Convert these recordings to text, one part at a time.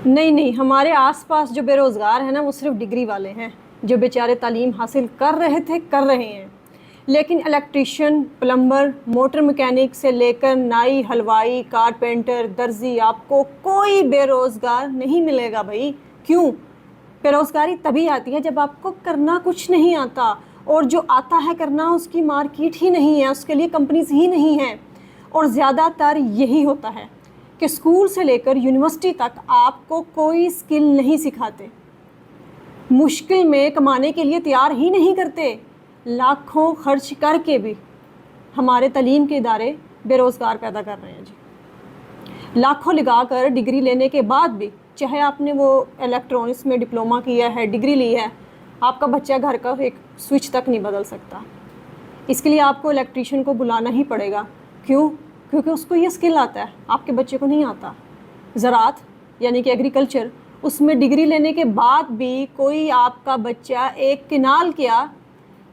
نہیں نہیں، ہمارے آس پاس جو بے روزگار ہیں نا وہ صرف ڈگری والے ہیں، جو بیچارے تعلیم حاصل کر رہے تھے کر رہے ہیں، لیکن الیکٹریشین، پلمبر، موٹر مکینک سے لے کر نائی، حلوائی، کارپینٹر، درزی، آپ کو کوئی بے روزگار نہیں ملے گا بھائی۔ کیوں؟ بے روزگاری تبھی آتی ہے جب آپ کو کرنا کچھ نہیں آتا، اور جو آتا ہے کرنا اس کی مارکیٹ ہی نہیں ہے، اس کے لیے کمپنیز ہی نہیں ہیں۔ اور زیادہ تر یہی ہوتا ہے کہ اسکول سے لے کر یونیورسٹی تک آپ کو کوئی اسکل نہیں سکھاتے، مشکل میں کمانے کے لیے تیار ہی نہیں کرتے، لاکھوں خرچ کر کے بھی ہمارے تعلیم کے ادارے بے روزگار پیدا کر رہے ہیں جی، لاکھوں لگا کر ڈگری لینے کے بعد بھی، چاہے آپ نے وہ الیکٹرانکس میں ڈپلومہ کیا ہے، ڈگری لی ہے، آپ کا بچہ گھر کا ایک سوئچ تک نہیں بدل سکتا۔ اس کے لیے آپ کو الیکٹریشین کو بلانا ہی پڑے گا۔ کیوں؟ کیونکہ اس کو یہ اسکل آتا ہے، آپ کے بچے کو نہیں آتا۔ زراعت یعنی کہ ایگریکلچر، اس میں ڈگری لینے کے بعد بھی کوئی آپ کا بچہ ایک کنال کیا،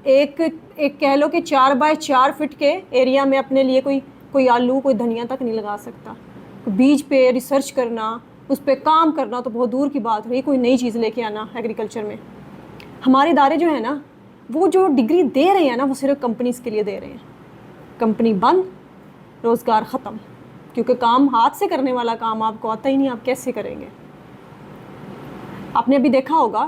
ایک کہہ لو کہ 4x4 فٹ کے ایریا میں اپنے لیے کوئی آلو، کوئی دھنیا تک نہیں لگا سکتا۔ بیج پہ ریسرچ کرنا، اس پہ کام کرنا تو بہت دور کی بات رہی، کوئی نئی چیز لے کے آنا ایگریکلچر میں۔ ہمارے ادارے جو ہیں نا، وہ جو ڈگری دے رہے ہیں نا، وہ صرف کمپنیز کے لیے دے رہے ہیں۔ کمپنی بند، روزگار ختم، کیونکہ کام ہاتھ سے کرنے والا کام آپ کو آتا ہی نہیں، آپ کیسے کریں گے؟ آپ نے ابھی دیکھا ہوگا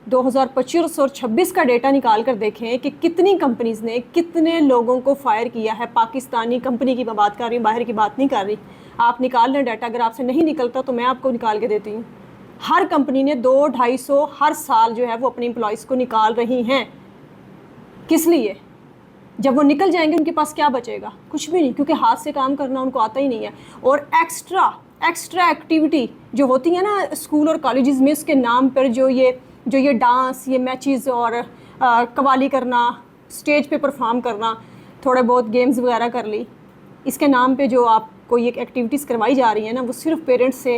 2025 اور 26 کا ڈیٹا نکال کر دیکھیں کہ کتنی کمپنیز نے کتنے لوگوں کو فائر کیا ہے۔ پاکستانی کمپنی کی میں بات کر رہی ہوں، باہر کی بات نہیں کر رہی۔ آپ نکال لیں ڈیٹا، اگر آپ سے نہیں نکلتا تو میں آپ کو نکال کے دیتی ہوں۔ ہر کمپنی نے 200-250 ہر سال جو ہے وہ اپنے امپلائیز کو نکال رہی ہیں۔ کس لیے؟ جب وہ نکل جائیں گے ان کے پاس کیا بچے گا؟ کچھ بھی نہیں، کیونکہ ہاتھ سے کام کرنا ان کو آتا ہی نہیں ہے۔ اور ایکسٹرا ایکٹیویٹی جو ہوتی ہے نا اسکول اور کالجز میں، اس کے نام پر جو یہ ڈانس، یہ میچز اور قوالی کرنا، اسٹیج پہ پرفارم کرنا، تھوڑے بہت گیمز وغیرہ کر لی، اس کے نام پہ جو آپ کو یہ ایکٹیویٹیز کروائی جا رہی ہیں نا، وہ صرف پیرنٹس سے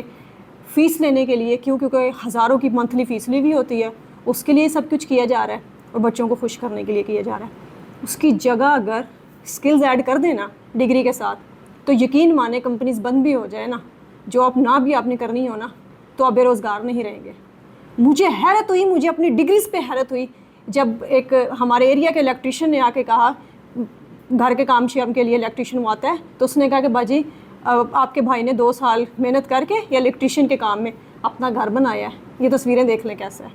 فیس لینے کے لیے، کیونکہ ہزاروں کی منتھلی فیس لی ہوئی ہوتی ہے، اس کے لیے سب کچھ کیا جا رہا ہے، اور بچوں کو خوش کرنے کے لیے کیا جا رہا ہے۔ اس کی جگہ اگر اسکلز ایڈ کر دینا ڈگری کے ساتھ، تو یقین مانے کمپنیز بند بھی ہو جائے نا، جو آپ نہ بھی آپ نے کرنی ہو نا، تو آپ بے روزگار نہیں رہیں گے۔ مجھے حیرت ہوئی، مجھے اپنی ڈگریز پہ حیرت ہوئی، جب ایک ہمارے ایریا کے الیکٹریشین نے آ کے کہا، گھر کے کام شام کے لیے الیکٹریشین وہ آتا ہے، تو اس نے کہا کہ باجی آپ کے بھائی نے 2 سال محنت کر کے یا الیکٹریشین کے کام میں اپنا گھر بنایا ہے، یہ تصویریں دیکھ لیں کیسا ہے۔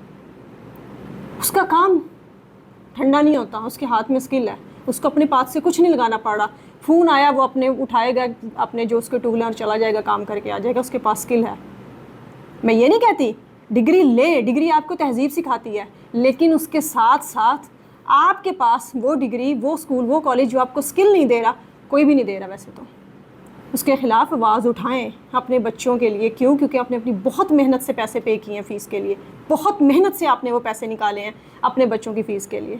اس کا کام ٹھنڈا نہیں ہوتا، اس کے ہاتھ میں اسکل ہے، اس کو اپنے پاس سے کچھ نہیں لگانا پڑ رہا۔ فون آیا وہ اپنے اٹھائے گا، اپنے جو اس کے ٹول اور چلا جائے گا، کام کر کے آ جائے گا، اس کے پاس اسکل ہے۔ میں یہ نہیں کہتی ڈگری لے، ڈگری آپ کو تہذیب سکھاتی ہے، لیکن اس کے ساتھ ساتھ آپ کے پاس وہ ڈگری، وہ اسکول، وہ کالج جو آپ کو اسکل نہیں دے رہا، کوئی بھی نہیں دے رہا ویسے تو، اس کے خلاف آواز اٹھائیں اپنے بچوں کے لیے۔ کیوں؟ کیونکہ آپ نے اپنی بہت محنت سے پیسے پے کیے ہیں فیس کے لیے، بہت محنت سے آپ نے وہ پیسے نکالے ہیں اپنے بچوں کی فیس کے لیے۔